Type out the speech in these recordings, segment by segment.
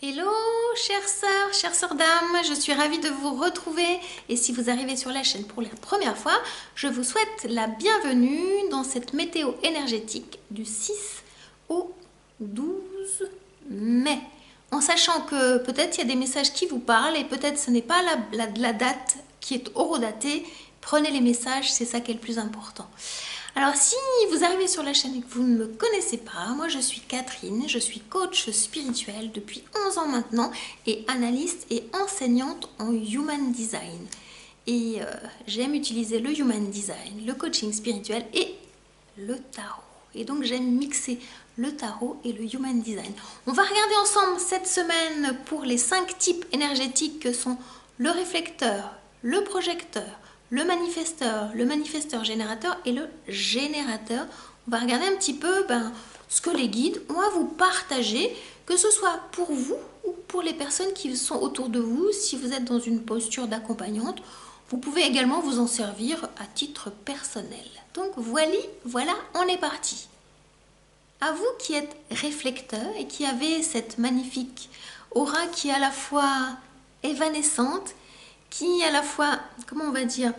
Hello chères sœurs dames, je suis ravie de vous retrouver et si vous arrivez sur la chaîne pour la première fois, je vous souhaite la bienvenue dans cette météo énergétique du 6 au 12 mai. En sachant que peut-être il y a des messages qui vous parlent et peut-être ce n'est pas la date qui est horodatée, prenez les messages, c'est ça qui est le plus important. Alors si vous arrivez sur la chaîne et que vous ne me connaissez pas, moi je suis Catherine, je suis coach spirituel depuis 11 ans maintenant et analyste et enseignante en Human Design. Et j'aime utiliser le Human Design, le coaching spirituel et le tarot. Et donc j'aime mixer le tarot et le Human Design. On va regarder ensemble cette semaine pour les 5 types énergétiques que sont le réflecteur, le projecteur, le manifesteur générateur et le générateur. On va regarder un petit peu ce que les guides ont à vous partager, que ce soit pour vous ou pour les personnes qui sont autour de vous. Si vous êtes dans une posture d'accompagnante, vous pouvez également vous en servir à titre personnel. Donc voilà, on est parti. À vous qui êtes réflecteur et qui avez cette magnifique aura qui est à la fois évanescente, qui est à la fois, comment on va dire,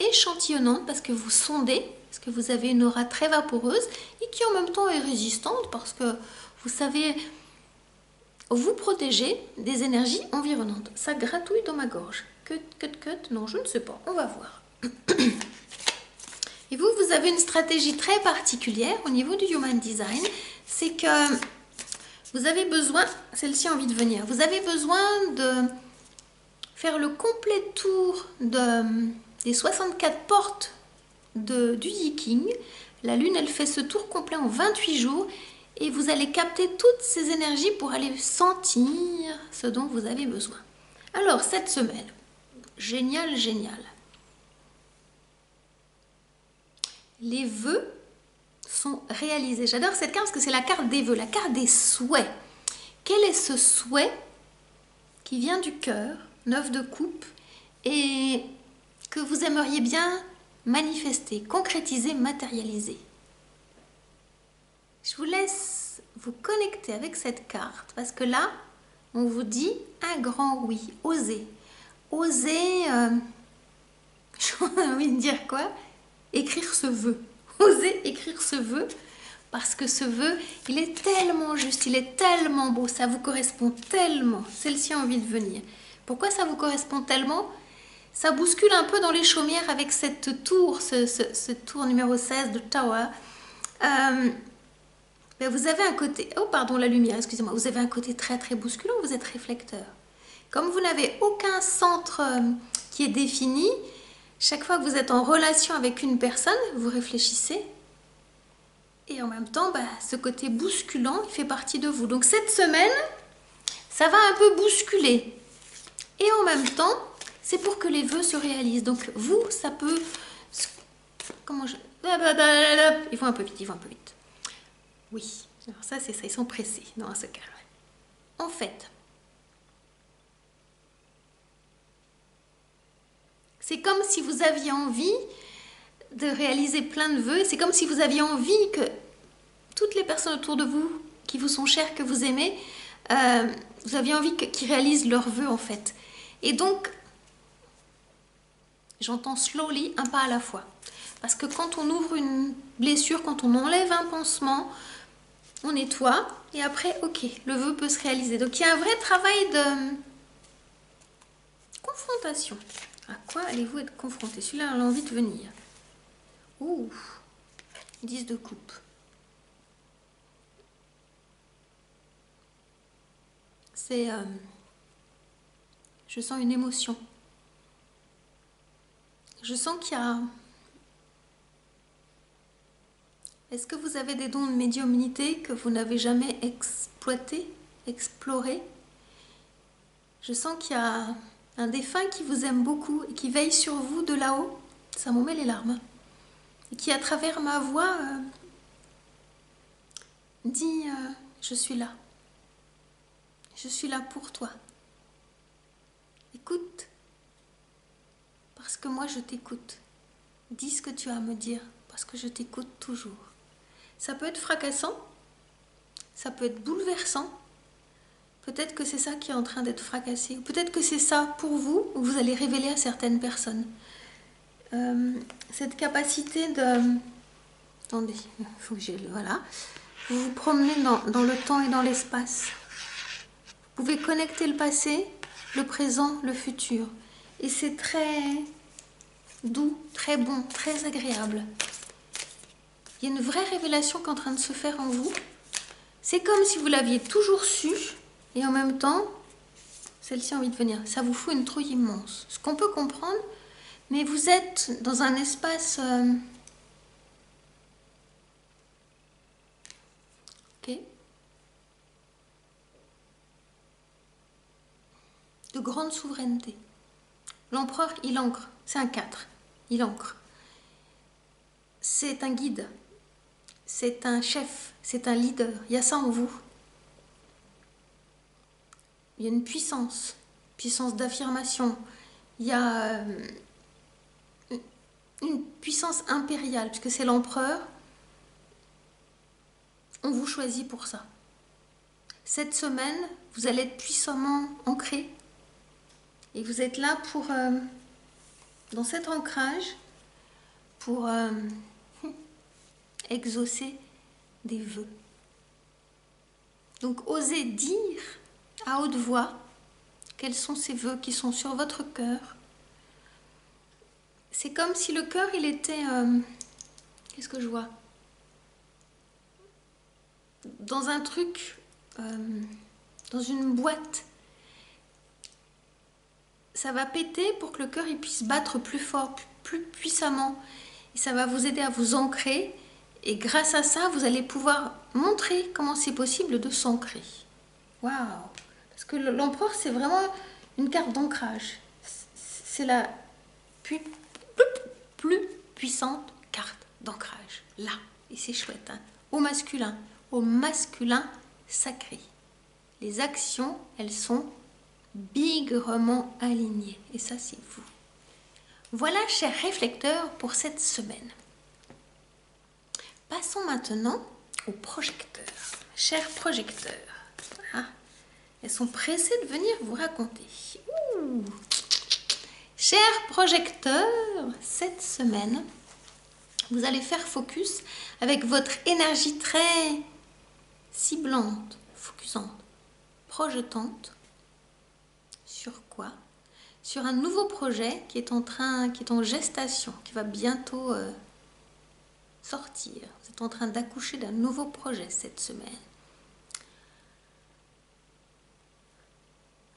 échantillonnante parce que vous sondez, parce que vous avez une aura très vaporeuse et qui en même temps est résistante parce que vous savez vous protéger des énergies environnantes. Ça gratouille dans ma gorge. Cut, non, je ne sais pas, on va voir. Et vous avez une stratégie très particulière au niveau du Human Design, c'est que vous avez besoin, celle-ci a envie de venir, vous avez besoin de faire le complet tour des 64 portes du Yiking. La Lune, elle fait ce tour complet en 28 jours et vous allez capter toutes ces énergies pour aller sentir ce dont vous avez besoin. Alors, cette semaine, génial. Les vœux sont réalisés. J'adore cette carte parce que c'est la carte des vœux, la carte des souhaits. Quel est ce souhait qui vient du cœur, 9 de coupe, et que vous aimeriez bien manifester, concrétiser, matérialiser? Je vous laisse vous connecter avec cette carte parce que là, on vous dit un grand oui. Osez. Osez, j'ai envie de dire quoi? Écrire ce vœu. Osez écrire ce vœu parce que ce vœu, il est tellement juste, il est tellement beau, ça vous correspond tellement. Celle-ci a envie de venir. Pourquoi ça vous correspond tellement? Ça bouscule un peu dans les chaumières avec cette tour, ce tour numéro 16 de Tower. Vous avez un côté, oh pardon la lumière, excusez-moi, vous avez un côté très bousculant, vous êtes réflecteur. Comme vous n'avez aucun centre qui est défini, chaque fois que vous êtes en relation avec une personne, vous réfléchissez. Et en même temps, ce côté bousculant, il fait partie de vous. Donc cette semaine, ça va un peu bousculer. Et en même temps, c'est pour que les vœux se réalisent. Donc vous, ça peut... Comment je... Ils vont un peu vite, Oui, alors ça c'est ça, ils sont pressés. Non, se calme. En fait, c'est comme si vous aviez envie de réaliser plein de vœux. C'est comme si vous aviez envie que toutes les personnes autour de vous, qui vous sont chères, que vous aimez, vous aviez envie qu'ils réalisent leurs vœux en fait. Et donc, j'entends slowly, un pas à la fois. Parce que quand on ouvre une blessure, quand on enlève un pansement, on nettoie et après, ok, le vœu peut se réaliser. Donc il y a un vrai travail de confrontation. À quoi allez-vous être confronté? Celui-là a envie de venir. Ouh, 10 de coupe. C'est... je sens une émotion. Je sens qu'il y a... Est-ce que vous avez des dons de médiumnité que vous n'avez jamais exploités, explorés? Je sens qu'il y a un défunt qui vous aime beaucoup et qui veille sur vous de là-haut. Ça m'en met les larmes. Et qui, à travers ma voix, dit je suis là. Je suis là pour toi. Écoute, parce que moi je t'écoute. Dis ce que tu as à me dire, parce que je t'écoute toujours. Ça peut être fracassant, ça peut être bouleversant, peut-être que c'est ça qui est en train d'être fracassé. Peut-être que c'est ça pour vous, où vous allez révéler à certaines personnes. Cette capacité de... Attendez, faut que j'ai... Voilà. Vous vous promenez dans le temps et dans l'espace. Vous pouvez connecter le passé, le présent, le futur. Et c'est très doux, très bon, très agréable. Il y a une vraie révélation qui est en train de se faire en vous. C'est comme si vous l'aviez toujours su, et en même temps, celle-ci a envie de venir. Ça vous fout une trouille immense. Ce qu'on peut comprendre, mais vous êtes dans un espace... ok. De grande souveraineté. L'empereur, il ancre. C'est un 4. Il ancre. C'est un guide. C'est un chef. C'est un leader. Il y a ça en vous. Il y a une puissance. Puissance d'affirmation. Il y a une puissance impériale, puisque c'est l'empereur. On vous choisit pour ça. Cette semaine, vous allez être puissamment ancré. Et vous êtes là pour, dans cet ancrage, pour exaucer des vœux. Donc, osez dire à haute voix quels sont ces vœux qui sont sur votre cœur. C'est comme si le cœur, il était... qu'est-ce que je vois? Dans un truc, dans une boîte. Ça va péter pour que le cœur il puisse battre plus fort, plus puissamment. Et ça va vous aider à vous ancrer. Et grâce à ça, vous allez pouvoir montrer comment c'est possible de s'ancrer. Waouh! Parce que l'empereur, c'est vraiment une carte d'ancrage. C'est la plus puissante carte d'ancrage. Là. Et c'est chouette. Hein? Au masculin sacré. Les actions, elles sont bigrement alignées. Et ça, c'est vous. Voilà, chers réflecteurs, pour cette semaine. Passons maintenant aux projecteurs. Chers projecteurs, voilà. Elles sont pressées de venir vous raconter. Ouh. Chers projecteurs, cette semaine, vous allez faire focus avec votre énergie très ciblante, focusante, projetante. Sur quoi? Sur un nouveau projet qui est en gestation, qui va bientôt sortir. Vous êtes en train d'accoucher d'un nouveau projet cette semaine.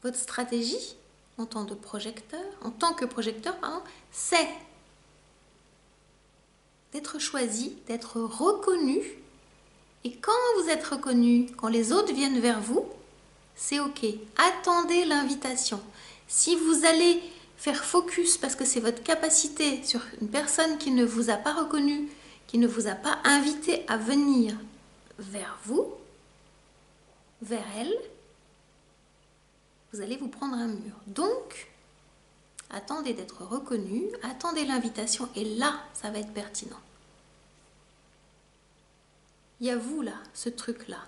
Votre stratégie en tant que projecteur, c'est d'être choisi, d'être reconnu. Et quand vous êtes reconnu, quand les autres viennent vers vous, c'est ok. Attendez l'invitation. Si vous allez faire focus parce que c'est votre capacité sur une personne qui ne vous a pas reconnu, qui ne vous a pas invité à venir vers vous, vers elle, vous allez vous prendre un mur. Donc, attendez d'être reconnu, attendez l'invitation et là, ça va être pertinent. Il y a vous là, ce truc-là.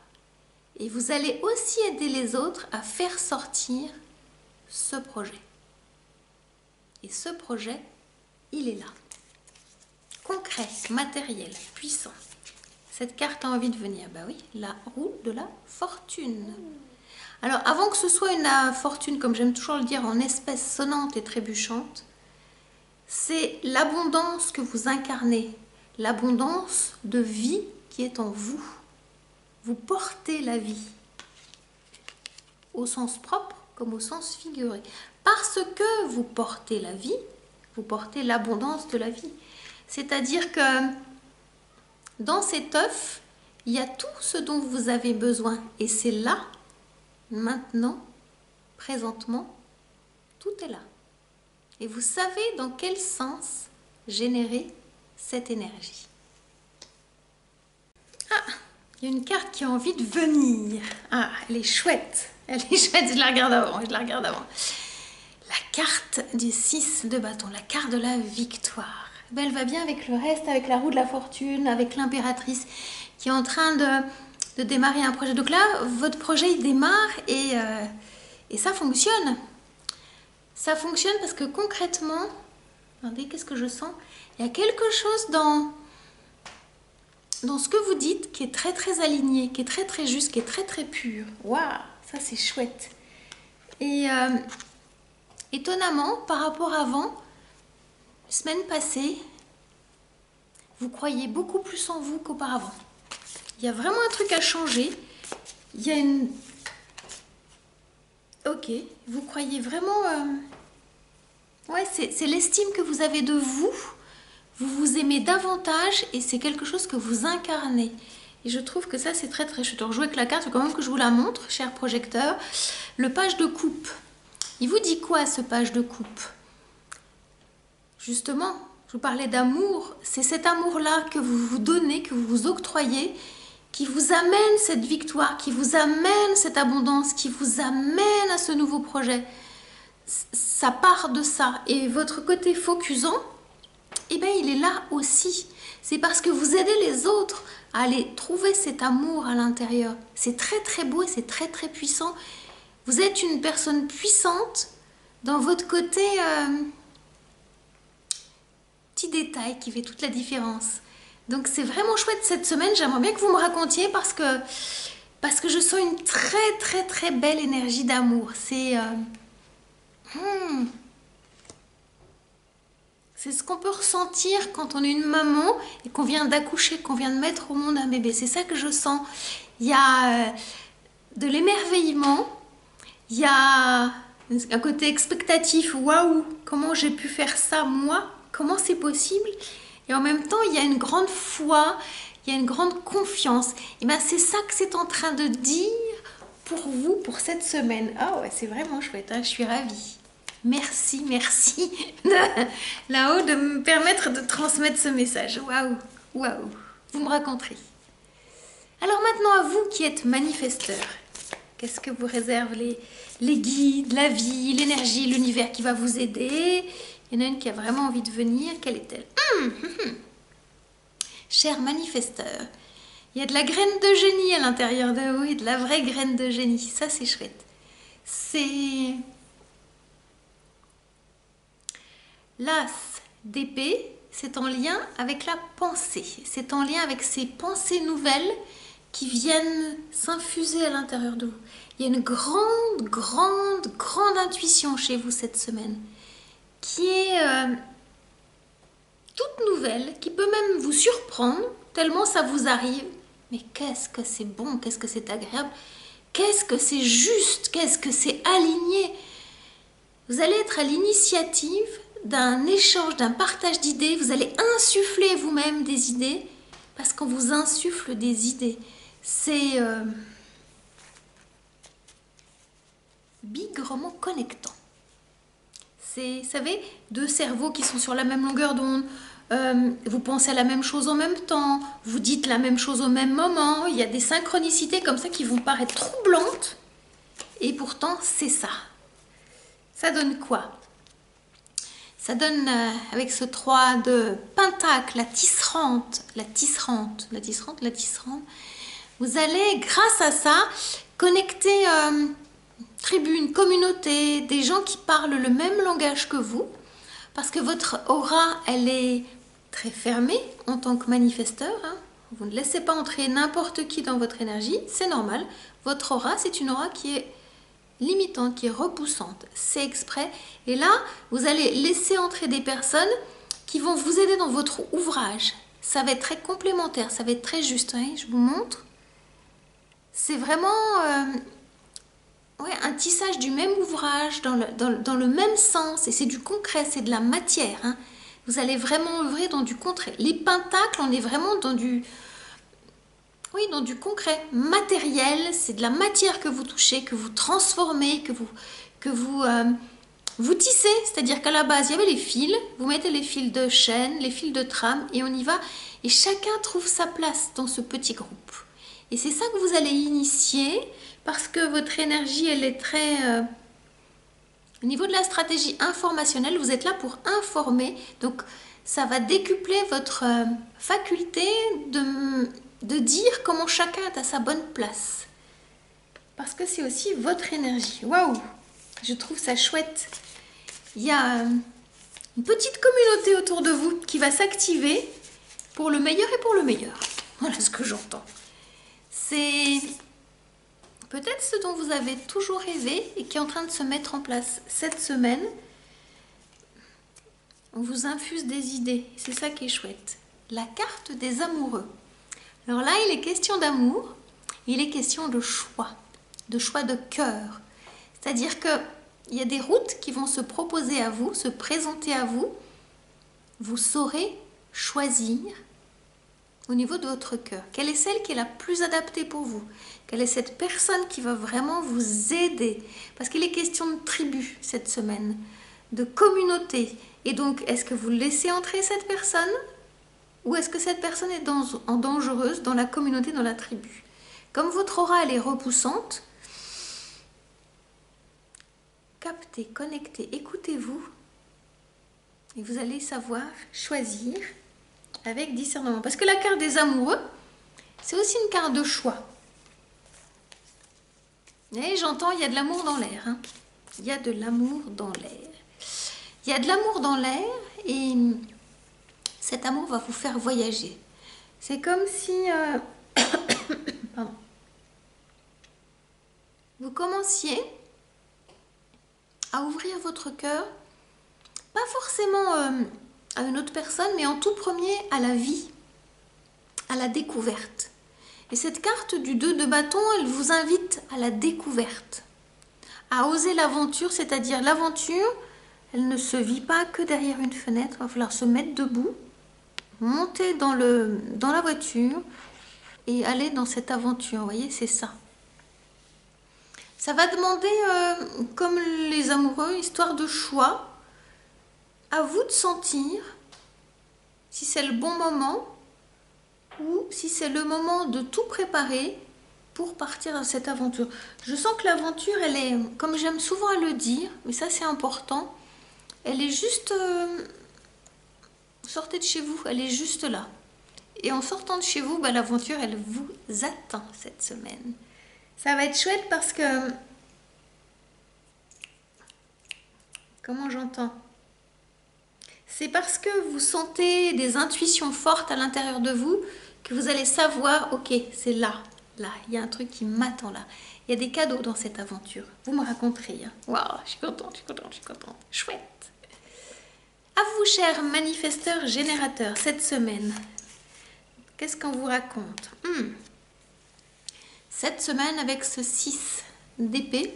Et vous allez aussi aider les autres à faire sortir ce projet. Et ce projet, il est là. Concret, matériel, puissant. Cette carte a envie de venir. Ben oui, la roue de la fortune. Alors, avant que ce soit une fortune, comme j'aime toujours le dire, en espèces sonnantes et trébuchantes, c'est l'abondance que vous incarnez, l'abondance de vie qui est en vous. Vous portez la vie, au sens propre comme au sens figuré. Parce que vous portez la vie, vous portez l'abondance de la vie. C'est-à-dire que dans cet œuf, il y a tout ce dont vous avez besoin. Et c'est là, maintenant, présentement, tout est là. Et vous savez dans quel sens générer cette énergie. Ah, il y a une carte qui a envie de venir. Ah, elle est chouette. Elle est chouette, je la regarde avant, La carte du 6 de bâton, la carte de la victoire. Ben, elle va bien avec le reste, avec la roue de la fortune, avec l'impératrice qui est en train de démarrer un projet. Donc là, votre projet, il démarre et ça fonctionne. Ça fonctionne parce que concrètement, attendez, qu'est-ce que je sens? Il y a quelque chose dans ce que vous dites qui est très très aligné, qui est très très juste, qui est très très pur. Waouh, ça c'est chouette. Et étonnamment, par rapport à avant, semaine passée, vous croyez beaucoup plus en vous qu'auparavant. Il y a vraiment un truc à changer. Il y a une... Ok, vous croyez vraiment... Ouais, c'est l'estime que vous avez de vous. Vous vous aimez davantage et c'est quelque chose que vous incarnez. Et je trouve que ça, c'est très très chouette. Alors, jouer avec la carte, il faut quand même que je vous la montre, cher projecteur. Le page de coupe. Il vous dit quoi, ce page de coupe? Justement, je vous parlais d'amour. C'est cet amour-là que vous vous donnez, que vous vous octroyez, qui vous amène cette victoire, qui vous amène cette abondance, qui vous amène à ce nouveau projet. Ça part de ça. Et votre côté focusant, eh bien, il est là aussi. C'est parce que vous aidez les autres à aller trouver cet amour à l'intérieur. C'est très très beau et c'est très très puissant. Vous êtes une personne puissante dans votre côté petit détail qui fait toute la différence. Donc c'est vraiment chouette cette semaine. J'aimerais bien que vous me racontiez parce que je sens une très très très belle énergie d'amour. C'est ce qu'on peut ressentir quand on est une maman et qu'on vient d'accoucher, qu'on vient de mettre au monde un bébé. C'est ça que je sens. Il y a de l'émerveillement, il y a un côté expectatif. Waouh, comment j'ai pu faire ça moi? Comment c'est possible? Et en même temps, il y a une grande foi, il y a une grande confiance. Et bien, c'est ça que c'est en train de dire pour vous, pour cette semaine. Ah ouais, c'est vraiment chouette, hein, je suis ravie. Merci, merci là-haut de me permettre de transmettre ce message. Waouh, waouh, vous me raconterez. Alors maintenant à vous qui êtes manifesteur, qu'est-ce que vous réservent les guides, la vie, l'énergie, l'univers qui va vous aider? Il y en a une qui a vraiment envie de venir, quelle est-elle? Cher manifesteur, il y a de la graine de génie à l'intérieur de vous et de la vraie graine de génie, ça c'est chouette. C'est... L'as d'épée, c'est en lien avec la pensée. C'est en lien avec ces pensées nouvelles qui viennent s'infuser à l'intérieur de vous. Il y a une grande, grande, grande intuition chez vous cette semaine qui est toute nouvelle, qui peut même vous surprendre tellement ça vous arrive. Mais qu'est-ce que c'est bon, qu'est-ce que c'est agréable, qu'est-ce que c'est juste, qu'est-ce que c'est aligné. Vous allez être à l'initiative d'un échange, d'un partage d'idées. Vous allez insuffler vous-même des idées parce qu'on vous insuffle des idées. C'est bigrement connectant. C'est, vous savez, deux cerveaux qui sont sur la même longueur d'onde. Vous pensez à la même chose en même temps. Vous dites la même chose au même moment. Il y a des synchronicités comme ça qui vous paraissent troublantes. Et pourtant, c'est ça. Ça donne quoi? Ça donne, avec ce 3 de pentacle, la tisserante, vous allez, grâce à ça, connecter tribu, une communauté, des gens qui parlent le même langage que vous, parce que votre aura, elle est très fermée en tant que manifesteur, hein. Vous ne laissez pas entrer n'importe qui dans votre énergie, c'est normal. Votre aura, c'est une aura qui est limitante, qui est repoussante, c'est exprès. Et là, vous allez laisser entrer des personnes qui vont vous aider dans votre ouvrage. Ça va être très complémentaire, ça va être très juste, hein, je vous montre. C'est vraiment ouais, un tissage du même ouvrage, dans le même sens, et c'est du concret, c'est de la matière, hein. Vous allez vraiment œuvrer dans du concret. Les pentacles, on est vraiment dans du... Oui, dans du concret, matériel, c'est de la matière que vous touchez, que vous transformez, que vous tissez. C'est-à-dire qu'à la base, il y avait les fils, vous mettez les fils de chaîne, les fils de trame, et on y va. Et chacun trouve sa place dans ce petit groupe. Et c'est ça que vous allez initier, parce que votre énergie, elle est très... au niveau de la stratégie informationnelle, vous êtes là pour informer. Donc, ça va décupler votre faculté de dire comment chacun est à sa bonne place. Parce que c'est aussi votre énergie. Waouh! Je trouve ça chouette. Il y a une petite communauté autour de vous qui va s'activer pour le meilleur et pour le meilleur. Voilà ce que j'entends. C'est peut-être ce dont vous avez toujours rêvé et qui est en train de se mettre en place cette semaine. On vous infuse des idées. C'est ça qui est chouette. La carte des amoureux. Alors là, il est question d'amour. Il est question de choix de cœur. C'est-à-dire que il y a des routes qui vont se proposer à vous, se présenter à vous. Vous saurez choisir au niveau de votre cœur. Quelle est celle qui est la plus adaptée pour vous? Quelle est cette personne qui va vraiment vous aider? Parce qu'il est question de tribu cette semaine, de communauté. Et donc, est-ce que vous laissez entrer cette personne? Ou est-ce que cette personne est en dangereuse dans la communauté, dans la tribu? Comme votre aura, elle est repoussante, captez, connectez, écoutez-vous et vous allez savoir choisir avec discernement. Parce que la carte des amoureux, c'est aussi une carte de choix. Et j'entends, il y a de l'amour dans l'air. Hein. Il y a de l'amour dans l'air. Il y a de l'amour dans l'air et cet amour va vous faire voyager. C'est comme si pardon, vous commenciez à ouvrir votre cœur, pas forcément à une autre personne, mais en tout premier à la vie, à la découverte. Et cette carte du 2 de bâton, elle vous invite à la découverte, à oser l'aventure, c'est-à-dire l'aventure, elle ne se vit pas que derrière une fenêtre, il va falloir se mettre debout, monter dans la voiture et aller dans cette aventure, vous voyez, c'est ça. Ça va demander, comme les amoureux, histoire de choix, à vous de sentir si c'est le bon moment ou si c'est le moment de tout préparer pour partir dans cette aventure. Je sens que l'aventure, elle est, comme j'aime souvent à le dire, mais ça c'est important, elle est juste... sortez de chez vous, elle est juste là. Et en sortant de chez vous, bah, l'aventure, elle vous attend cette semaine. Ça va être chouette parce que... Comment j'entends? C'est parce que vous sentez des intuitions fortes à l'intérieur de vous que vous allez savoir, ok, c'est là, il y a un truc qui m'attend là. Il y a des cadeaux dans cette aventure. Vous me raconterez. Hein. Waouh, je suis contente. Chouette. À vous, chers manifesteurs générateurs, cette semaine, qu'est-ce qu'on vous raconte? Cette semaine, avec ce 6 d'épée,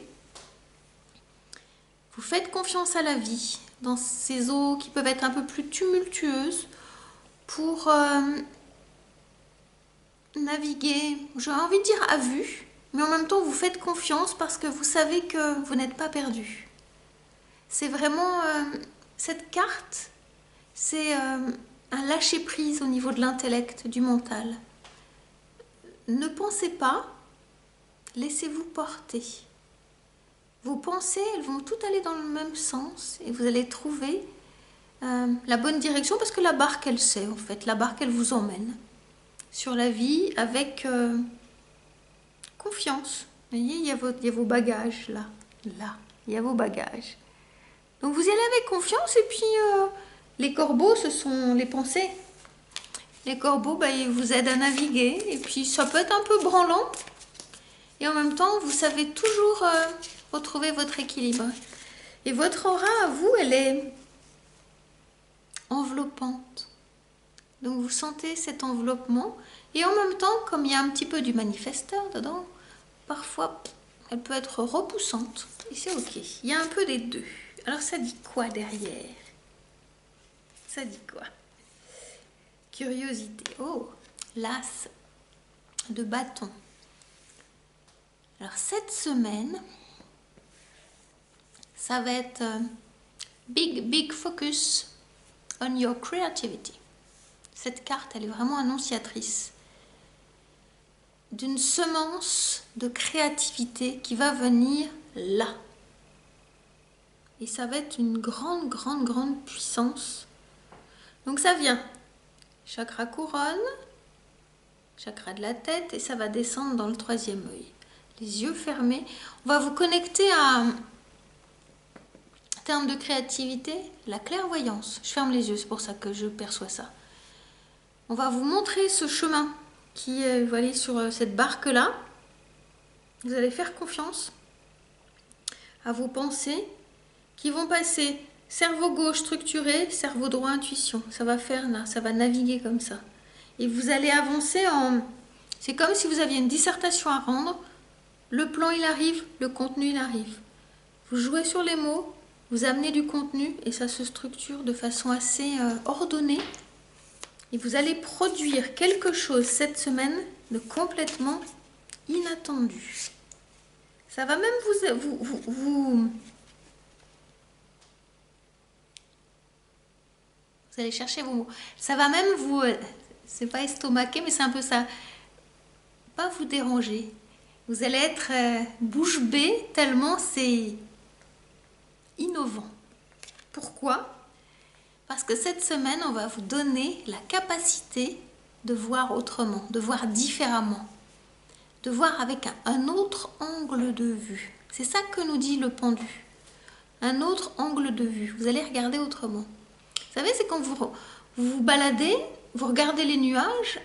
vous faites confiance à la vie dans ces eaux qui peuvent être un peu plus tumultueuses pour naviguer, j'ai envie de dire à vue, mais en même temps vous faites confiance parce que vous savez que vous n'êtes pas perdu. C'est vraiment cette carte, c'est un lâcher-prise au niveau de l'intellect, du mental. Ne pensez pas, laissez-vous porter. Vos pensées, elles vont toutes aller dans le même sens et vous allez trouver la bonne direction parce que la barque, elle sait en fait. La barque, elle vous emmène sur la vie avec confiance. Vous voyez, il y a vos bagages là, il y a vos bagages. Donc vous y allez avec confiance et puis les corbeaux, ce sont les pensées. Les corbeaux, bah, ils vous aident à naviguer et puis ça peut être un peu branlant et en même temps, vous savez toujours... retrouver votre équilibre. Et votre aura, à vous, elle est enveloppante. Donc vous sentez cet enveloppement. Et en même temps, comme il y a un petit peu du manifesteur dedans, parfois, elle peut être repoussante. Et c'est ok. Il y a un peu des deux. Alors ça dit quoi derrière? Ça dit quoi? Curiosité. Oh, l'as de bâton. Alors cette semaine... ça va être big focus on your creativity. Cette carte, elle est vraiment annonciatrice d'une semence de créativité qui va venir là. Et ça va être une grande puissance. Donc ça vient chakra couronne, chakra de la tête, et ça va descendre dans le troisième œil. Les yeux fermés. On va vous connecter à, en termes de créativité, la clairvoyance. Je ferme les yeux, c'est pour ça que je perçois ça. On va vous montrer ce chemin qui va aller sur cette barque-là. Vous allez faire confiance à vos pensées qui vont passer cerveau gauche structuré, cerveau droit intuition. Ça va faire là, ça va naviguer comme ça. Et vous allez avancer en... C'est comme si vous aviez une dissertation à rendre. Le plan il arrive, le contenu il arrive. Vous jouez sur les mots, vous amenez du contenu et ça se structure de façon assez ordonnée. Et vous allez produire quelque chose cette semaine de complètement inattendu. Ça va même vous allez chercher vos mots. Ça va même vous... c'est pas estomaquer, mais c'est un peu ça. Pas vous déranger. Vous allez être bouche bée tellement c'est innovant. Pourquoi ? Parce que cette semaine, on va vous donner la capacité de voir autrement, de voir différemment, de voir avec un autre angle de vue. C'est ça que nous dit le pendu. Un autre angle de vue. Vous allez regarder autrement. Vous savez, c'est quand vous vous baladez, vous regardez les nuages,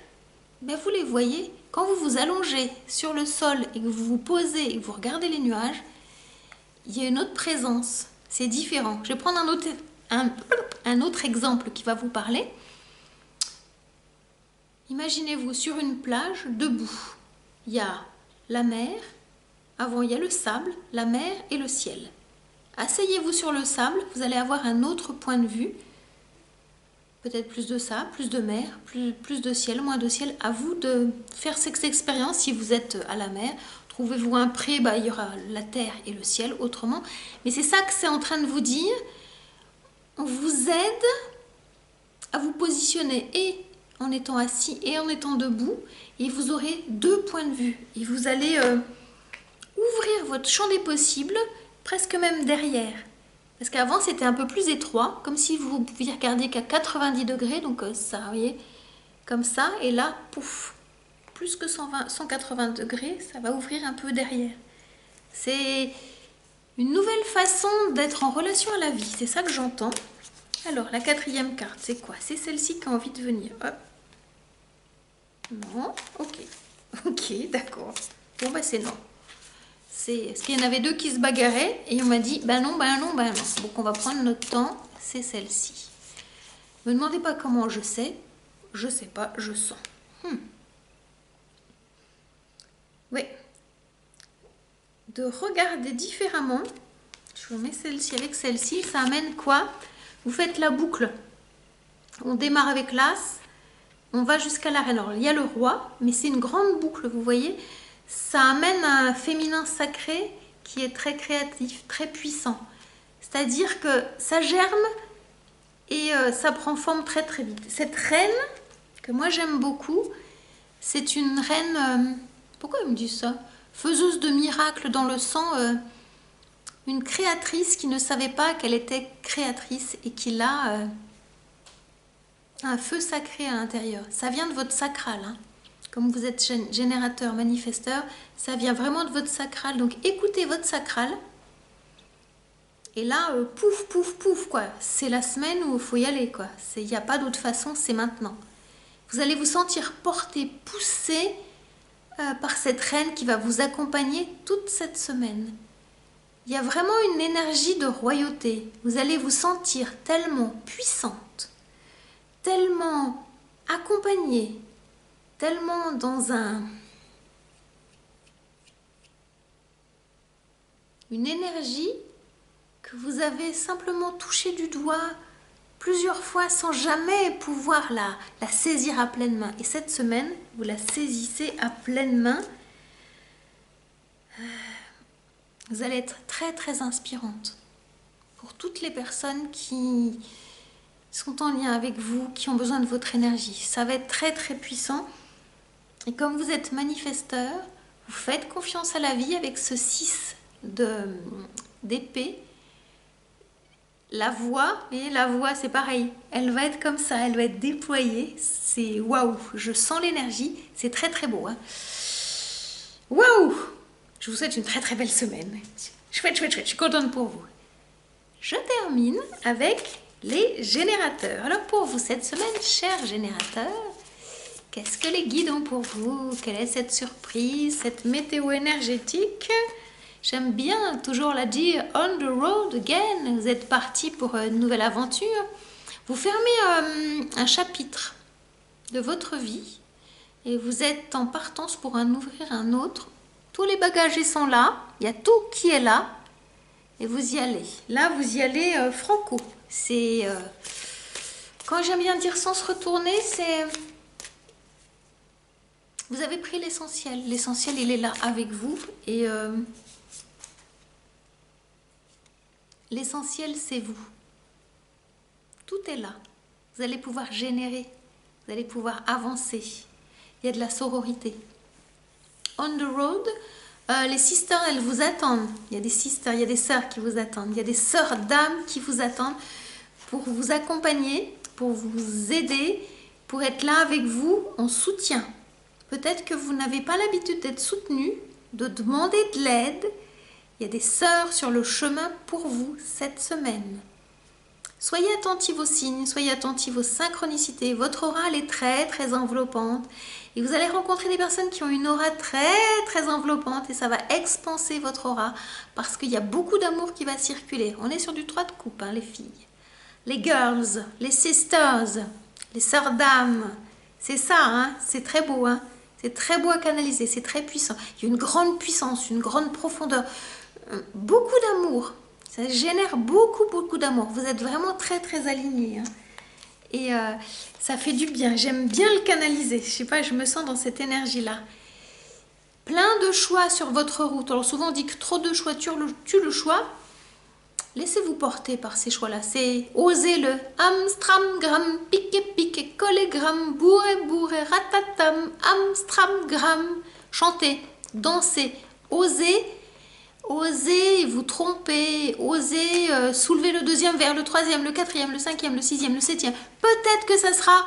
ben vous les voyez. Quand vous vous allongez sur le sol et que vous vous posez et que vous regardez les nuages, il y a une autre présence. C'est différent. Je vais prendre un autre exemple qui va vous parler. Imaginez-vous sur une plage, debout. Il y a la mer, avant il y a le sable, la mer et le ciel. Asseyez-vous sur le sable, vous allez avoir un autre point de vue. Peut-être plus de sable, plus de mer, plus de ciel, moins de ciel. À vous de faire cette expérience si vous êtes à la mer. Trouvez-vous un pré, bah, il y aura la terre et le ciel autrement. Mais c'est ça que c'est en train de vous dire. On vous aide à vous positionner et en étant assis et en étant debout. Et vous aurez deux points de vue. Et vous allez ouvrir votre champ des possibles, presque même derrière. Parce qu'avant, c'était un peu plus étroit, comme si vous pouviez regarder qu'à 90 degrés. Donc ça, vous voyez, comme ça. Et là, pouf, plus que 180 degrés, ça va ouvrir un peu derrière. C'est une nouvelle façon d'être en relation à la vie. C'est ça que j'entends. Alors, la quatrième carte, c'est quoi? C'est celle-ci qui a envie de venir. Hop. Non, ok. Ok, d'accord. Bon, bah c'est non. Parce qu'il y en avait deux qui se bagarraient et on m'a dit ben non, ben non, ben non. Donc on va prendre notre temps, c'est celle-ci. Ne me demandez pas comment je sais pas, je sens. Oui. De regarder différemment. Je vous mets celle-ci avec celle-ci, ça amène quoi? Vous faites la boucle. On démarre avec l'as, on va jusqu'à la reine. Alors il y a le roi, mais c'est une grande boucle, vous voyez. Ça amène un féminin sacré qui est très créatif, très puissant. C'est-à-dire que ça germe et ça prend forme très très vite. Cette reine, que moi j'aime beaucoup, c'est une reine, pourquoi il me dit ça? Faiseuse de miracles dans le sang, une créatrice qui ne savait pas qu'elle était créatrice et qui a un feu sacré à l'intérieur. Ça vient de votre sacral, hein. Comme vous êtes générateur, manifesteur, ça vient vraiment de votre sacral. Donc écoutez votre sacral. Et là, pouf, pouf, pouf, quoi. C'est la semaine où il faut y aller, quoi. Il n'y a pas d'autre façon, c'est maintenant. Vous allez vous sentir porté, poussé par cette reine qui va vous accompagner toute cette semaine. Il y a vraiment une énergie de royauté. Vous allez vous sentir tellement puissante, tellement accompagnée, tellement dans une énergie que vous avez simplement touché du doigt plusieurs fois sans jamais pouvoir la saisir à pleine main. Et cette semaine, vous la saisissez à pleine main. Vous allez être très très inspirante pour toutes les personnes qui sont en lien avec vous, qui ont besoin de votre énergie. Ça va être très très puissant. Et comme vous êtes manifesteur, vous faites confiance à la vie avec ce 6 d'épée. La voix, et la voix c'est pareil, elle va être comme ça, elle va être déployée, c'est waouh, je sens l'énergie, c'est très très beau. Hein. Waouh! Je vous souhaite une très très belle semaine. Chouette, chouette, chouette, je suis contente pour vous. Je termine avec les générateurs. Alors pour vous cette semaine, chers générateurs, qu'est-ce que les guides ont pour vous? Quelle est cette surprise, cette météo énergétique? J'aime bien toujours la dire on the road again. Vous êtes parti pour une nouvelle aventure. Vous fermez un chapitre de votre vie et vous êtes en partance pour en ouvrir un autre. Tous les bagages sont là. Il y a tout qui est là et vous y allez. Là, vous y allez franco. C'est quand j'aime bien dire sans se retourner, c'est vous avez pris l'essentiel. L'essentiel, il est là avec vous et l'essentiel, c'est vous. Tout est là. Vous allez pouvoir générer. Vous allez pouvoir avancer. Il y a de la sororité. On the road, les sisters, elles vous attendent. Il y a des sisters, il y a des sœurs qui vous attendent. Il y a des sœurs d'âme qui vous attendent pour vous accompagner, pour vous aider, pour être là avec vous en soutien. Peut-être que vous n'avez pas l'habitude d'être soutenu, de demander de l'aide. Il y a des sœurs sur le chemin pour vous cette semaine. Soyez attentifs aux signes, soyez attentifs aux synchronicités. Votre aura, elle est très, très enveloppante. Et vous allez rencontrer des personnes qui ont une aura très, très enveloppante. Et ça va expanser votre aura parce qu'il y a beaucoup d'amour qui va circuler. On est sur du 3 de coupe, hein, les filles. Les girls, les sisters, les sœurs d'âme. C'est ça, hein, c'est très beau. Hein. C'est très beau à canaliser, c'est très puissant. Il y a une grande puissance, une grande profondeur. Beaucoup d'amour, ça génère beaucoup d'amour. Vous êtes vraiment très très alignés hein. Et ça fait du bien. J'aime bien le canaliser. Je sais pas, je me sens dans cette énergie là. Plein de choix sur votre route. Alors souvent on dit que trop de choix tue le choix. Laissez-vous porter par ces choix là. C'est osez-le. Amstram gram piqué piqué collé gram bourré bourré ratatam amstram gram. Chantez, dansez, osez. Osez vous tromper, osez soulever le deuxième vers le troisième, le quatrième, le cinquième, le sixième, le septième. Peut-être que ça sera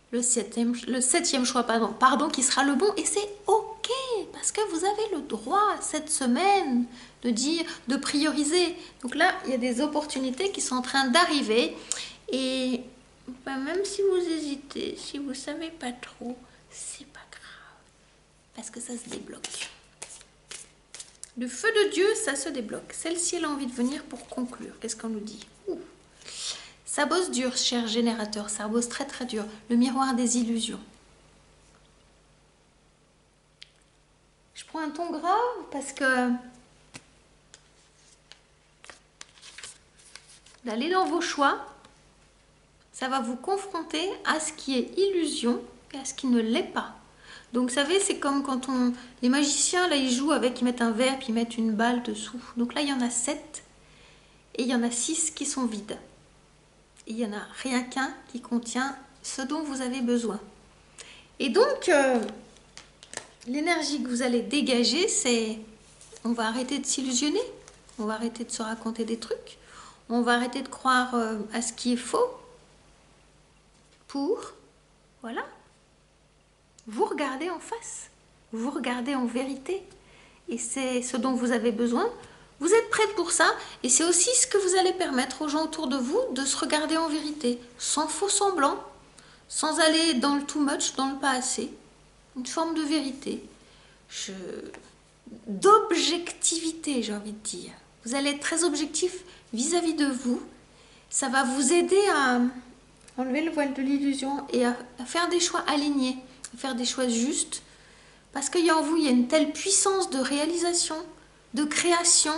le septième choix, pardon, qui sera le bon. Et c'est ok, parce que vous avez le droit cette semaine de dire, de prioriser. Donc là, il y a des opportunités qui sont en train d'arriver. Et même si vous hésitez, si vous ne savez pas trop, c'est pas grave. Parce que ça se débloque. Le feu de Dieu, ça se débloque. Celle-ci, elle a envie de venir pour conclure. Qu'est-ce qu'on nous dit? Ça bosse dur, cher générateur. Ça bosse très très dur. Le miroir des illusions. Je prends un ton grave parce que d'aller dans vos choix, ça va vous confronter à ce qui est illusion et à ce qui ne l'est pas. Donc, vous savez, c'est comme quand les magiciens, là, ils jouent avec, ils mettent un verre, puis ils mettent une balle dessous. Donc là, il y en a 7, et il y en a 6 qui sont vides. Et il n'y en a rien qu'un qui contient ce dont vous avez besoin. Et donc, l'énergie que vous allez dégager, c'est, on va arrêter de s'illusionner, on va arrêter de se raconter des trucs, on va arrêter de croire à ce qui est faux, voilà, vous regardez en face, vous regardez en vérité, et c'est ce dont vous avez besoin. Vous êtes prête pour ça, et c'est aussi ce que vous allez permettre aux gens autour de vous de se regarder en vérité, sans faux semblant, sans aller dans le too much, dans le pas assez. Une forme de vérité, d'objectivité, j'ai envie de dire. Vous allez être très objectif vis-à-vis de vous. Ça va vous aider à enlever le voile de l'illusion et à faire des choix alignés, à faire des choix justes, parce qu'il y a en vous, il y a une telle puissance de réalisation, de création,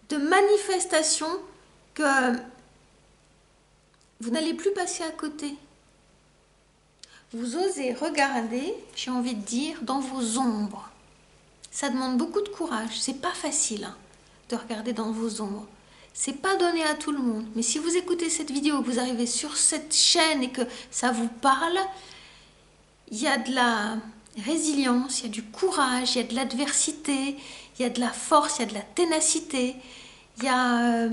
de manifestation, que vous n'allez plus passer à côté. Vous osez regarder, j'ai envie de dire, dans vos ombres. Ça demande beaucoup de courage. C'est pas facile hein, de regarder dans vos ombres. C'est pas donné à tout le monde. Mais si vous écoutez cette vidéo, que vous arrivez sur cette chaîne et que ça vous parle, il y a de la résilience, il y a du courage, il y a de l'adversité, il y a de la force, il y a de la ténacité, Il y a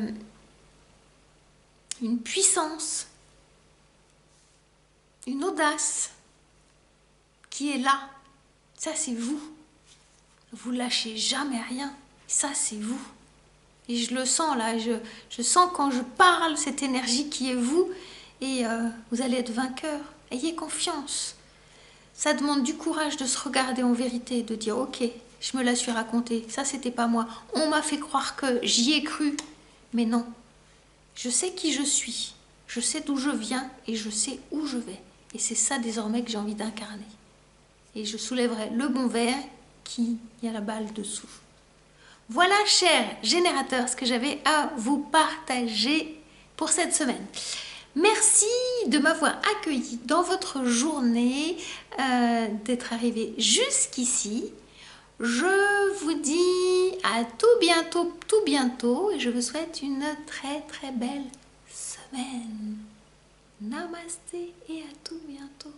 une puissance, une audace qui est là. Ça, c'est vous. Vous lâchez jamais rien. Ça, c'est vous. Et je le sens là. Je sens quand je parle cette énergie qui est vous. Et vous allez être vainqueur. Ayez confiance. Ça demande du courage de se regarder en vérité, de dire ok, je me la suis racontée. Ça, c'était pas moi. On m'a fait croire que j'y ai cru. Mais non. Je sais qui je suis. Je sais d'où je viens et je sais où je vais. Et c'est ça désormais que j'ai envie d'incarner. Et je soulèverai le bon verre qui y a la balle dessous. Voilà, chers générateurs, ce que j'avais à vous partager pour cette semaine. Merci de m'avoir accueilli dans votre journée, d'être arrivé jusqu'ici. Je vous dis à tout bientôt, et je vous souhaite une très belle semaine. Namasté et à tout bientôt.